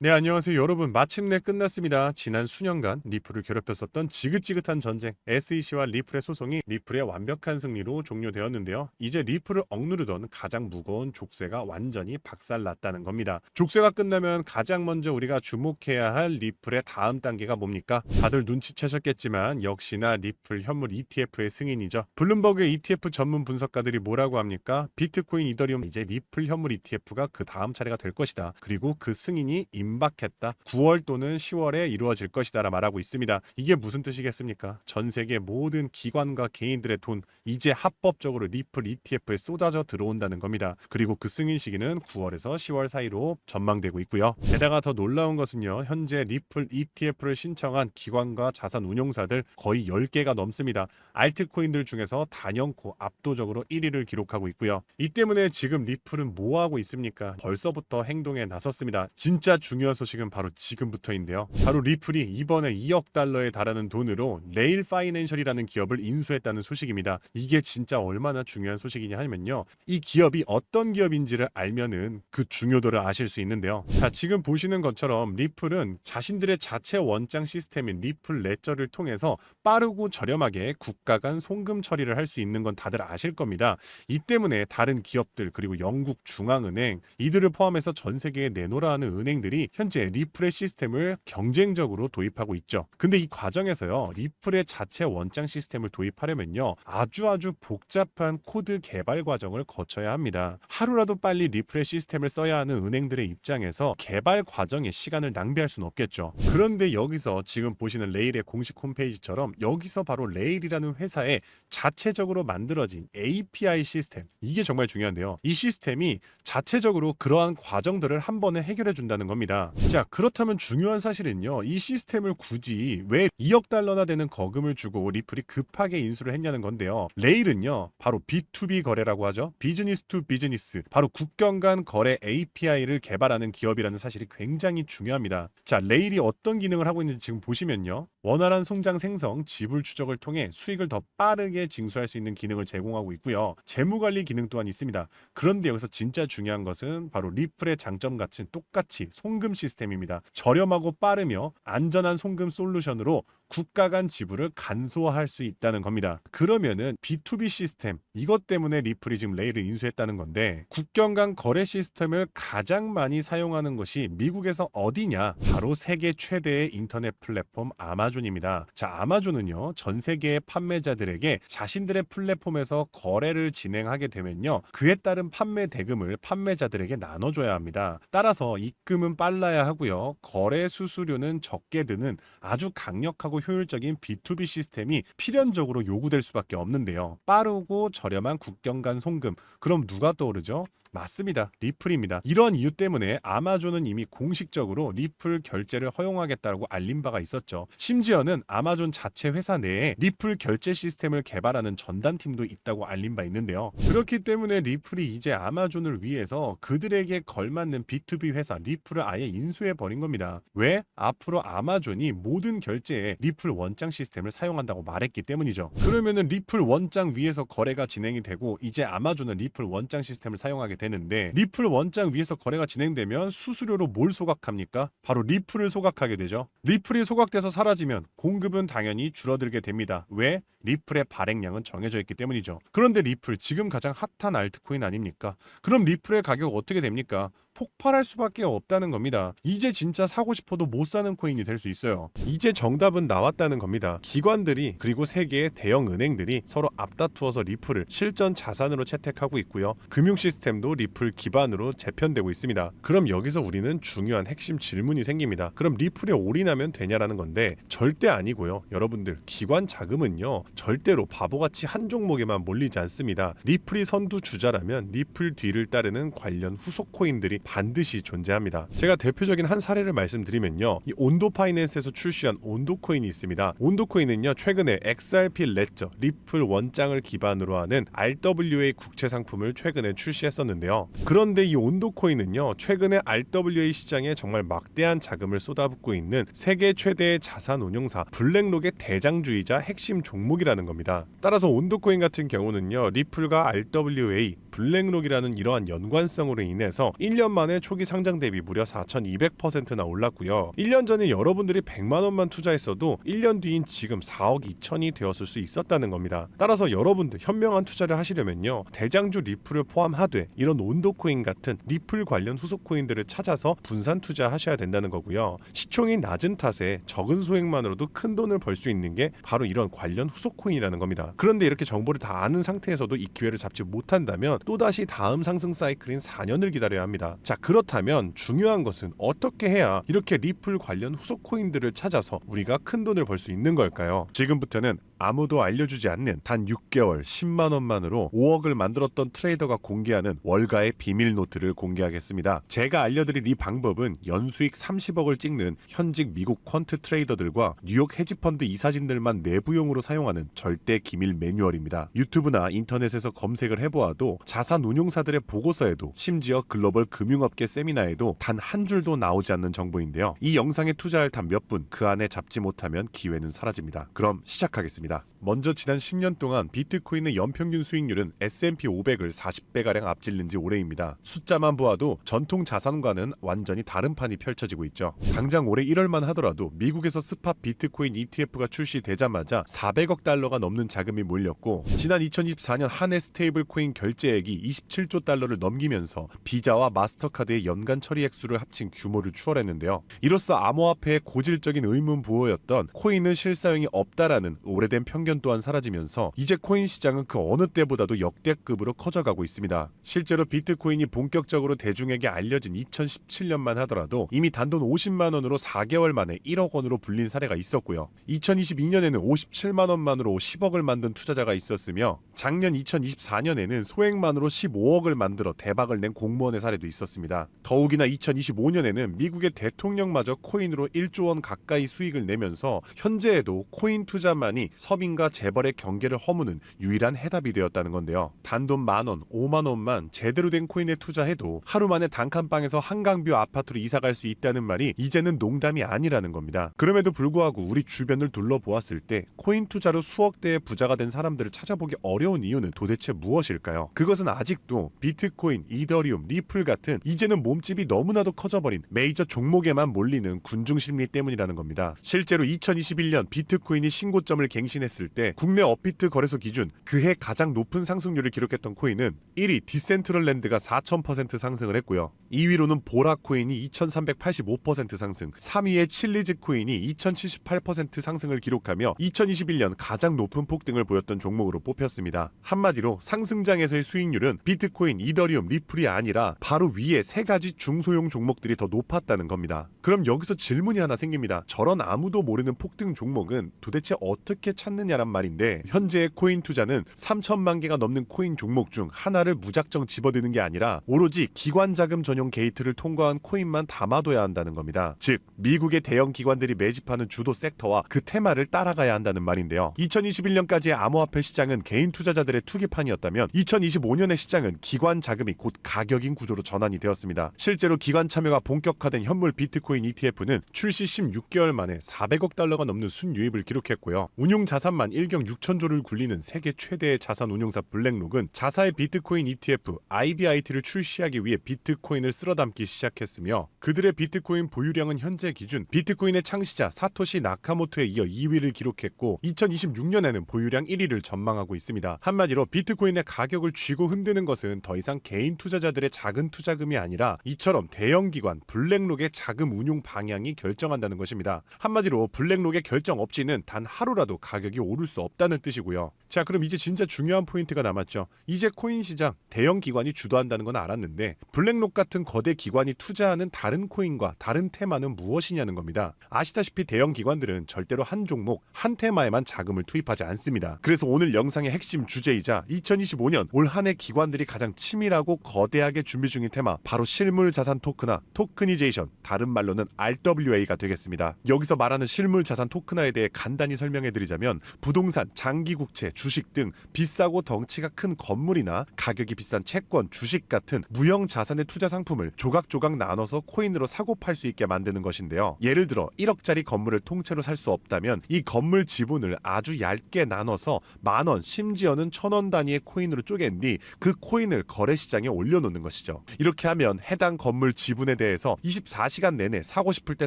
네, 안녕하세요. 여러분. 마침내 끝났습니다. 지난 수년간 리플을 괴롭혔었던 지긋지긋한 전쟁, SEC와 리플의 소송이 리플의 완벽한 승리로 종료되었는데요. 이제 리플을 억누르던 가장 무거운 족쇄가 완전히 박살났다는 겁니다. 족쇄가 끝나면 가장 먼저 우리가 주목해야 할 리플의 다음 단계가 뭡니까? 다들 눈치채셨겠지만 역시나 리플 현물 ETF의 승인이죠. 블룸버그의 ETF 전문 분석가들이 뭐라고 합니까? 비트코인, 이더리움, 이제 리플 현물 ETF가 그 다음 차례가 될 것이다. 그리고 그 승인이 임박했다. 9월 또는 10월에 이루어질 것이다 라 말하고 있습니다. 이게 무슨 뜻이겠습니까? 전 세계 모든 기관과 개인들의 돈 이제 합법적으로 리플 ETF에 쏟아져 들어온다는 겁니다. 그리고 그 승인 시기는 9월에서 10월 사이로 전망되고 있고요. 게다가 더 놀라운 것은요. 현재 리플 ETF를 신청한 기관과 자산 운용사들 거의 10개가 넘습니다. 알트코인들 중에서 단연코 압도적으로 1위를 기록하고 있고요. 이 때문에 지금 리플은 뭐하고 있습니까? 벌써부터 행동에 나섰습니다. 진짜 중요한 소식은 바로 지금부터인데요. 바로 리플이 이번에 2억 달러에 달하는 돈으로 레일 파이낸셜이라는 기업을 인수했다는 소식입니다. 이게 진짜 얼마나 중요한 소식이냐 하면요. 이 기업이 어떤 기업인지를 알면은 그 중요도를 아실 수 있는데요. 자, 지금 보시는 것처럼 리플은 자신들의 자체 원장 시스템인 리플 레저를 통해서 빠르고 저렴하게 국가 간 송금 처리를 할 수 있는 건 다들 아실 겁니다. 이 때문에 다른 기업들 그리고 영국 중앙은행 이들을 포함해서 전 세계에 내놓으라 하는 은행들이 현재 리플의 시스템을 경쟁적으로 도입하고 있죠. 근데 이 과정에서요. 리플의 자체 원장 시스템을 도입하려면요. 아주 복잡한 코드 개발 과정을 거쳐야 합니다. 하루라도 빨리 리플의 시스템을 써야 하는 은행들의 입장에서 개발 과정에 시간을 낭비할 수는 없겠죠. 그런데 여기서 지금 보시는 레일의 공식 홈페이지처럼 여기서 바로 레일이라는 회사에 자체적으로 만들어진 API 시스템 이게 정말 중요한데요. 이 시스템이 자체적으로 그러한 과정들을 한 번에 해결해 준다는 겁니다. 자, 그렇다면 중요한 사실은요. 이 시스템을 굳이 왜 2억 달러나 되는 거금을 주고 리플이 급하게 인수를 했냐는 건데요. 레일은요. 바로 B2B 거래라고 하죠. 비즈니스 투 비즈니스. 바로 국경 간 거래 API를 개발하는 기업이라는 사실이 굉장히 중요합니다. 자, 레일이 어떤 기능을 하고 있는지 지금 보시면요. 원활한 송장 생성, 지불 추적을 통해 수익을 더 빠르게 징수할 수 있는 기능을 제공하고 있고요. 재무 관리 기능 또한 있습니다. 그런데 여기서 진짜 중요한 것은 바로 리플의 장점 같은 똑같이 송금 시스템입니다. 저렴하고 빠르며 안전한 송금 솔루션으로 국가 간 지불을 간소화할 수 있다는 겁니다. 그러면은 B2B 시스템 이것 때문에 리플이 지금 레일을 인수했다는 건데 국경 간 거래 시스템을 가장 많이 사용하는 것이 미국에서 어디냐? 바로 세계 최대의 인터넷 플랫폼 아마존입니다. 자, 아마존은요. 전 세계의 판매자들에게 자신들의 플랫폼에서 거래를 진행하게 되면요. 그에 따른 판매 대금을 판매자들에게 나눠줘야 합니다. 따라서 입금은 빨라야 하고요. 거래 수수료는 적게 드는 아주 강력하고 효율적인 B2B 시스템이 필연적으로 요구될 수밖에 없는데요. 빠르고 저렴한 국경 간 송금. 그럼 누가 떠오르죠? 맞습니다. 리플입니다. 이런 이유 때문에 아마존은 이미 공식적으로 리플 결제를 허용하겠다고 알린 바가 있었죠. 심지어는 아마존 자체 회사 내에 리플 결제 시스템을 개발하는 전담팀도 있다고 알린 바 있는데요. 그렇기 때문에 리플이 이제 아마존을 위해서 그들에게 걸맞는 B2B 회사 리플을 아예 인수해 버린 겁니다. 왜? 앞으로 아마존이 모든 결제에 리플 원장 시스템을 사용한다고 말했기 때문이죠. 그러면은 리플 원장 위에서 거래가 진행이 되고 이제 아마존은 리플 원장 시스템을 사용하게 되는데 리플 원장 위에서 거래가 진행되면 수수료로 뭘 소각합니까? 바로 리플을 소각하게 되죠. 리플이 소각돼서 사라지면 공급은 당연히 줄어들게 됩니다. 왜? 리플의 발행량은 정해져 있기 때문이죠. 그런데 리플 지금 가장 핫한 알트코인 아닙니까? 그럼 리플의 가격 어떻게 됩니까? 폭발할 수밖에 없다는 겁니다. 이제 진짜 사고 싶어도 못 사는 코인이 될 수 있어요. 이제 정답은 나왔다는 겁니다. 기관들이 그리고 세계의 대형 은행들이 서로 앞다투어서 리플을 실전 자산으로 채택하고 있고요. 금융 시스템도 리플 기반으로 재편되고 있습니다. 그럼 여기서 우리는 중요한 핵심 질문이 생깁니다. 그럼 리플에 올인하면 되냐라는 건데 절대 아니고요. 여러분들 기관 자금은요. 절대로 바보같이 한 종목에만 몰리지 않습니다. 리플이 선두주자라면 리플 뒤를 따르는 관련 후속 코인들이 반드시 존재합니다. 제가 대표적인 한 사례를 말씀드리면요. 이 온도 파이낸스에서 출시한 온도 코인이 있습니다. 온도 코인은요. 최근에 XRP 레저, 리플 원장을 기반으로 하는 RWA 국채 상품을 최근에 출시했었는데요. 그런데 이 온도 코인은요. 최근에 RWA 시장에 정말 막대한 자금을 쏟아붓고 있는 세계 최대의 자산 운용사 블랙록의 대장주이자 핵심 종목이라는 겁니다. 따라서 온도 코인 같은 경우는요. 리플과 RWA, 블랙록이라는 이러한 연관성으로 인해서 1년 만에 초기 상장 대비 무려 4,200%나 올랐고요. 1년 전에 여러분들이 100만 원만 투자했어도 1년 뒤인 지금 4억 2천이 되었을 수 있었다는 겁니다. 따라서 여러분들 현명한 투자를 하시려면요, 대장주 리플을 포함하되 이런 온도코인 같은 리플 관련 후속 코인들을 찾아서 분산 투자하셔야 된다는 거고요. 시총이 낮은 탓에 적은 소액만으로도 큰 돈을 벌 수 있는 게 바로 이런 관련 후속 코인이라는 겁니다. 그런데 이렇게 정보를 다 아는 상태에서도 이 기회를 잡지 못한다면 또다시 다음 상승 사이클인 4년을 기다려야 합니다. 자, 그렇다면 중요한 것은 어떻게 해야 이렇게 리플 관련 후속 코인들을 찾아서 우리가 큰 돈을 벌 수 있는 걸까요? 지금부터는 아무도 알려주지 않는 단 6개월 10만 원만으로 5억을 만들었던 트레이더가 공개하는 월가의 비밀 노트를 공개하겠습니다. 제가 알려드릴 이 방법은 연수익 30억을 찍는 현직 미국 퀀트 트레이더들과 뉴욕 헤지펀드 이사진들만 내부용으로 사용하는 절대 기밀 매뉴얼입니다. 유튜브나 인터넷에서 검색을 해보아도 자산 운용사들의 보고서에도 심지어 글로벌 금융업계 세미나에도 단 한 줄도 나오지 않는 정보인데요. 이 영상에 투자할 단 몇 분 그 안에 잡지 못하면 기회는 사라집니다. 그럼 시작하겠습니다. 먼저 지난 10년 동안 비트코인의 연평균 수익률은 S&P 500을 40배가량 앞질른 지 오래입니다. 숫자만 보아도 전통 자산과는 완전히 다른 판이 펼쳐지고 있죠. 당장 올해 1월만 하더라도 미국에서 스팟 비트코인 ETF가 출시되자마자 400억 달러가 넘는 자금이 몰렸고, 지난 2024년 한 해 스테이블 코인 결제액이 27조 달러를 넘기면서 비자와 마스터카드의 연간 처리 액수를 합친 규모를 추월했는데요. 이로써 암호화폐의 고질적인 의문 부호였던 코인은 실사용이 없다라는 오래된 편견 또한 사라지면서 이제 코인 시장은 그 어느 때보다도 역대급으로 커져가고 있습니다. 실제로 비트코인이 본격적으로 대중에게 알려진 2017년만 하더라도 이미 단돈 50만 원으로 4개월 만에 1억 원으로 불린 사례가 있었고요. 2022년에는 57만 원만으로 10억을 만든 투자자가 있었으며, 작년 2024년에는 소액만으로 15억을 만들어 대박을 낸 공무원의 사례도 있었습니다. 더욱이나 2025년에는 미국의 대통령마저 코인으로 1조 원 가까이 수익을 내면서 현재에도 코인 투자만이 서민과 재벌의 경계를 허무는 유일한 해답이 되었다는 건데요. 단돈 만원, 5만 원만 제대로 된 코인에 투자해도 하루 만에 단칸방에서 한강뷰 아파트로 이사갈 수 있다는 말이 이제는 농담이 아니라는 겁니다. 그럼에도 불구하고 우리 주변을 둘러보았을 때 코인 투자로 수억 대의 부자가 된 사람들을 찾아보기 어려운 이유는 도대체 무엇일까요? 그것은 아직도 비트코인, 이더리움, 리플 같은 이제는 몸집이 너무나도 커져버린 메이저 종목에만 몰리는 군중 심리 때문이라는 겁니다. 실제로 2021년 비트코인이 신고점을 갱신했을 때 국내 업비트 거래소 기준 그해 가장 높은 상승률을 기록했던 코인은 1위 디센트럴랜드가 4000% 상승을 했고요. 2위로는 보라 코인이 2385% 상승, 3위의 칠리즈 코인이 2078% 상승을 기록하며 2021년 가장 높은 폭등을 보였던 종목으로 뽑혔습니다. 한마디로 상승장에서의 수익률은 비트코인, 이더리움, 리플이 아니라 바로 위에 세 가지 중소형 종목들이 더 높았다는 겁니다. 그럼 여기서 질문이 하나 생깁니다. 저런 아무도 모르는 폭등 종목은 도대체 어떻게 찾느냐란 말인데, 현재의 코인 투자는 3천만 개가 넘는 코인 종목 중 하나를 무작정 집어드는 게 아니라 오로지 기관 자금 전용 게이트를 통과한 코인만 담아둬야 한다는 겁니다. 즉 미국의 대형 기관들이 매집하는 주도 섹터와 그 테마를 따라가야 한다는 말인데요. 2021년까지의 암호화폐 시장은 개인 투자자들의 투기판이었다면 2025년의 시장은 기관 자금이 곧 가격인 구조로 전환이 되었습니다. 실제로 기관 참여가 본격화된 현물 비트코인 ETF는 출시 16개월 만에 400억 달러가 넘는 순유입을 기록했고요. 운용 자산만 1경 6천조를 굴리는 세계 최대의 자산 운용사 블랙록은 자사의 비트코인 ETF IBIT를 출시하기 위해 비트코인을 쓸어담기 시작했으며, 그들의 비트코인 보유량은 현재 기준 비트코인의 창시자 사토시 나카모토에 이어 2위를 기록했고 2026년에는 보유량 1위를 전망하고 있습니다. 한마디로 비트코인의 가격을 쥐고 흔드는 것은 더 이상 개인 투자자들의 작은 투자금이 아니라 이처럼 대형 기관 블랙록의 자금 운용 방향이 결정한다는 것입니다. 한마디로 블랙록의 결정 없이는 단 하루라도 가격이 오를 수 없다는 뜻이고요. 자, 그럼 이제 진짜 중요한 포인트가 남았죠. 이제 코인 시장 대형 기관이 주도한다는 건 알았는데 블랙록 같은 거대 기관이 투자하는 다른 코인과 다른 테마는 무엇이냐는 겁니다. 아시다시피 대형 기관들은 절대로 한 종목, 한 테마에만 자금을 투입하지 않습니다. 그래서 오늘 영상의 핵심 주제이자 2025년 올 한 해 기관들이 가장 치밀하고 거대하게 준비 중인 테마, 바로 실물 자산 토큰화, 토크니제이션, 다른 말로는 RWA가 되겠습니다. 여기서 말하는 실물 자산 토큰화에 대해 간단히 설명해드리자면, 부동산, 장기국채, 주식 등 비싸고 덩치가 큰 건물이나 가격이 비싼 채권, 주식 같은 무형 자산의 투자 상품 상품을 조각조각 나눠서 코인으로 사고 팔 수 있게 만드는 것인데요. 예를 들어 1억짜리 건물을 통째로 살 수 없다면 이 건물 지분을 아주 얇게 나눠서 10,000원, 심지어는 1,000원 단위의 코인으로 쪼갠 뒤 그 코인을 거래시장에 올려놓는 것이죠. 이렇게 하면 해당 건물 지분에 대해서 24시간 내내 사고 싶을 때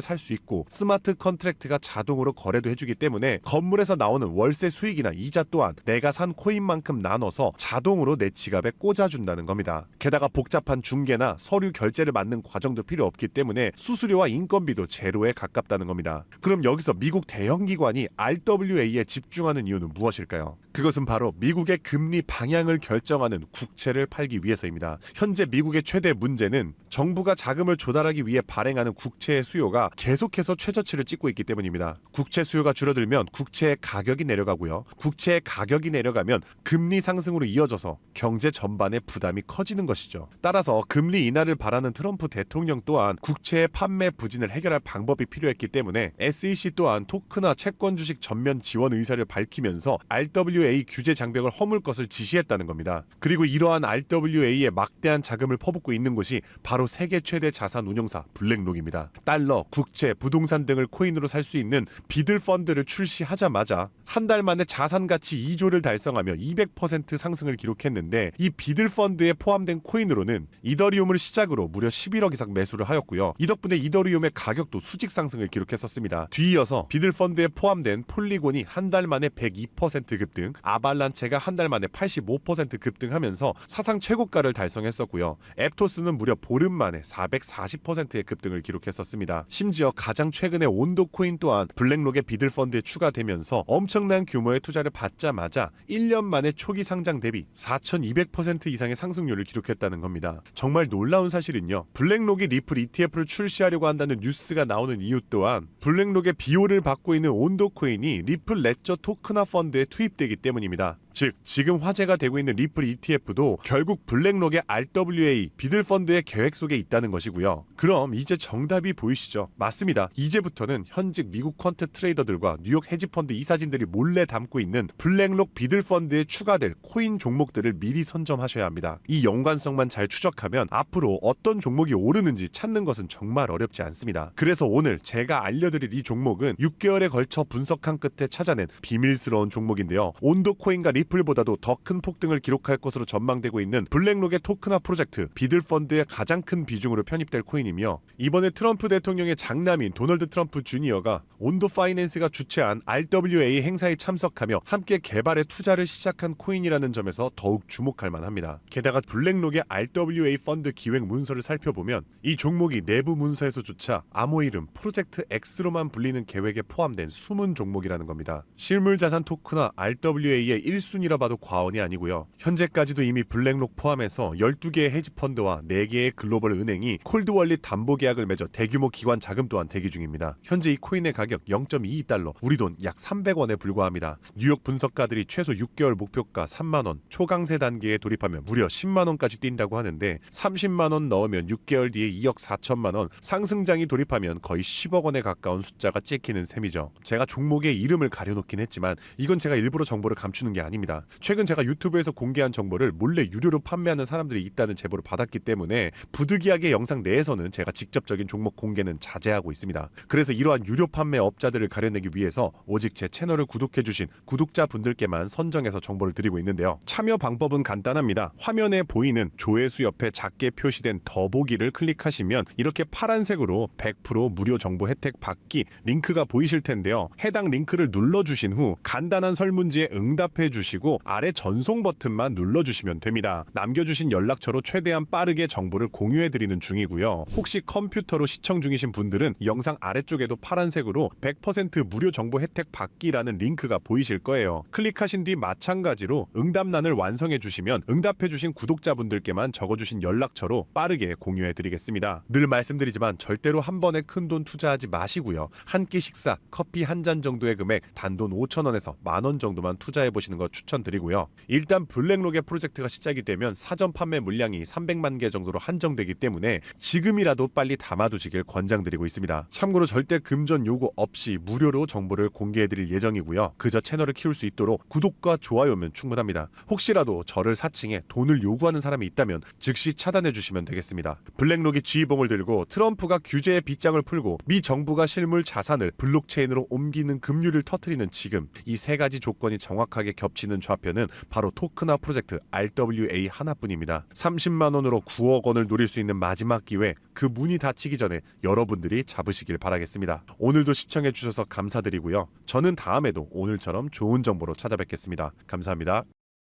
살 수 있고 스마트 컨트랙트가 자동으로 거래도 해주기 때문에 건물에서 나오는 월세 수익이나 이자 또한 내가 산 코인만큼 나눠서 자동으로 내 지갑에 꽂아준다는 겁니다. 게다가 복잡한 중개나 서류 결제를 맡는 과정도 필요 없기 때문에 수수료와 인건비도 제로에 가깝다는 겁니다. 그럼 여기서 미국 대형 기관이 RWA에 집중하는 이유는 무엇일까요? 그것은 바로 미국의 금리 방향을 결정하는 국채를 팔기 위해서입니다. 현재 미국의 최대 문제는 정부가 자금을 조달하기 위해 발행하는 국채의 수요가 계속해서 최저치를 찍고 있기 때문입니다. 국채 수요가 줄어들면 국채의 가격이 내려가고요. 국채의 가격이 내려가면 금리 상승으로 이어져서 경제 전반의 부담이 커지는 것이죠. 따라서 금리 인하를 바라는 트럼프 대통령 또한 국채의 판매 부진을 해결할 방법이 필요했기 때문에 SEC 또한 토크나 채권 주식 전면 지원 의사를 밝히면서 RWA 규제 장벽을 허물 것을 지시했다는 겁니다. 그리고 이러한 RWA에 막대한 자금을 퍼붓고 있는 곳이 바로 세계 최대 자산 운용사 블랙록입니다. 달러, 국채, 부동산 등을 코인으로 살 수 있는 비들 펀드를 출시하자마자 한 달 만에 자산 가치 2조를 달성하며 200% 상승을 기록했는데 이 비들 펀드에 포함된 코인으로는 이더리움을 시작으로 무려 11억 이상 매수를 하였고요. 이 덕분에 이더리움의 가격도 수직 상승을 기록했었습니다. 뒤이어서 비들 펀드에 포함된 폴리곤이 한 달 만에 102% 급등, 아발란체가 한 달 만에 85% 급등하면서 사상 최고가를 달성했었고요. 앱토스는 무려 보름 만에 440%의 급등을 기록했었습니다. 심지어 가장 최근에 온도 코인 또한 블랙록의 비들 펀드에 추가되면서 엄청난 규모의 투자를 받자마자 1년 만에 초기 상장 대비 4200% 이상의 상승률을 기록했다는 겁니다. 정말 놀라운 사실은요. 블랙록이 리플 ETF를 출시하려고 한다는 뉴스가 나오는 이유 또한 블랙록의 비호를 받고 있는 온도 코인이 리플 레저 토크나 펀드에 투입되기 때문입니다. 즉 지금 화제가 되고 있는 리플 ETF도 결국 블랙록의 RWA 비들 펀드의 계획 속에 있다는 것이고요. 그럼 이제 정답이 보이시죠? 맞습니다. 이제부터는 현직 미국 퀀트 트레이더들과 뉴욕 헤지펀드 이사진들이 몰래 담고 있는 블랙록 비들 펀드에 추가될 코인 종목들을 미리 선점하셔야 합니다. 이 연관성만 잘 추적하면 앞으로 어떤 종목이 오르는지 찾는 것은 정말 어렵지 않습니다. 그래서 오늘 제가 알려드릴 이 종목은 6개월에 걸쳐 분석한 끝에 찾아낸 비밀스러운 종목인데요. 온도 코인과 리플보다도 더 큰 폭등을 기록할 것으로 전망되고 있는 블랙록의 토크나 프로젝트 비들 펀드의 가장 큰 비중으로 편입될 코인이며 이번에 트럼프 대통령의 장남인 도널드 트럼프 주니어가 온도 파이낸스가 주최한 RWA 행사에 참석하며 함께 개발에 투자를 시작한 코인이라는 점에서 더욱 주목할 만합니다. 게다가 블랙록의 RWA 펀드 기획 문서를 살펴보면 이 종목이 내부 문서에서조차 암호 이름 프로젝트 X로만 불리는 계획에 포함된 숨은 종목이라는 겁니다. 실물 자산 토크나 RWA의 1순위라 봐도 과언이 아니고요. 현재까지도 이미 블랙록 포함해서 12개의 헤지펀드와 4개의 글로벌 은행이 콜드월릿 담보 계약을 맺어 대규모 기관 자금 또한 대기 중입니다. 현재 이 코인의 가격 0.22달러, 우리 돈 약 300원에 불과합니다. 뉴욕 분석가들이 최소 6개월 목표가 3만원, 초강세 단계에 돌입하면 무려 10만원까지 뛴다고 하는데 30만원 넣으면 6개월 뒤에 2억 4천만원, 상승장이 돌입하면 거의 10억 원에 가까운 숫자가 찍히는 셈이죠. 제가 종목의 이름을 가려놓긴 했지만 이건 제가 일부러 정보를 감추는 게 아닙니다. 최근 제가 유튜브에서 공개한 정보를 몰래 유료로 판매하는 사람들이 있다는 제보를 받았기 때문에 부득이하게 영상 내에서는 제가 직접적인 종목 공개는 자제하고 있습니다. 그래서 이러한 유료 판매 업자들을 가려내기 위해서 오직 제 채널을 구독해주신 구독자분들께만 선정해서 정보를 드리고 있는데요. 참여 방법은 간단합니다. 화면에 보이는 조회수 옆에 작게 표시된 더보기를 클릭하시면 이렇게 파란색으로 100% 무료 정보 혜택 받기 링크가 보이실 텐데요. 해당 링크를 눌러주신 후 간단한 설문지에 응답해 주시고 아래 전송 버튼만 눌러주시면 됩니다. 남겨주신 연락처로 최대한 빠르게 정보를 공유해드리는 중이고요. 혹시 컴퓨터로 시청 중이신 분들은 영상 아래쪽에도 파란색으로 100% 무료 정보 혜택 받기라는 링크가 보이실 거예요. 클릭하신 뒤 마찬가지로 응답란을 완성해 주시면 응답해 주신 구독자분들께만 적어주신 연락처로 빠르게 공유해 드리겠습니다. 늘 말씀드리지만 절대로 한 번에 큰돈 투자하지 마시고요. 한 끼 식사, 커피 한 잔 정도의 금액 단돈 5,000원에서 만원 정도만 투자해 보시는 것 추천드리고요. 일단 블랙록의 프로젝트가 시작이 되면 사전 판매 물량이 300만 개 정도로 한정되기 때문에 지금이라도 빨리 담아두시길 권장드리고 있습니다. 참고로 절대 금전 요구 없이 무료로 정보를 공개해드릴 예정이고요. 그저 채널을 키울 수 있도록 구독과 좋아요면 충분합니다. 혹시라도 저를 사칭해 돈을 요구하는 사람이 있다면 즉시 차단해주시면 되겠습니다. 블랙록이 지휘봉을 들고 트럼프가 규제의 빗장을 풀고 미 정부가 실물 자산을 블록체인으로 옮기는 급류를 터뜨리는 지금, 이 세 가지 조건이 정확하게 겹치는 좌표는 바로 토크나 프로젝트 RWA 하나뿐입니다. 30만 원으로 9억 원을 노릴 수 있는 마지막 기회, 그 문이 닫히기 전에 여러분들이 잡으시길 바라겠습니다. 오늘도 시청해주셔서 감사드리고요. 저는 다음에도 오늘처럼 좋은 정보로 찾아뵙겠습니다. 감사합니다.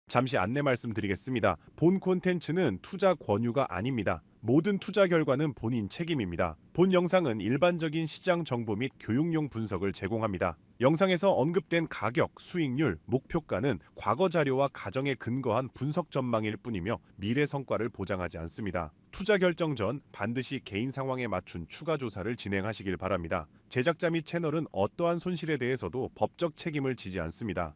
잠시 안내 말씀드리겠습니다. 본 콘텐츠는 투자 권유가 아닙니다. 모든 투자 결과는 본인 책임입니다. 본 영상은 일반적인 시장 정보 및 교육용 분석을 제공합니다. 영상에서 언급된 가격, 수익률, 목표가는 과거 자료와 가정에 근거한 분석 전망일 뿐이며 미래 성과를 보장하지 않습니다. 투자 결정 전 반드시 개인 상황에 맞춘 추가 조사를 진행하시길 바랍니다. 제작자 및 채널은 어떠한 손실에 대해서도 법적 책임을 지지 않습니다.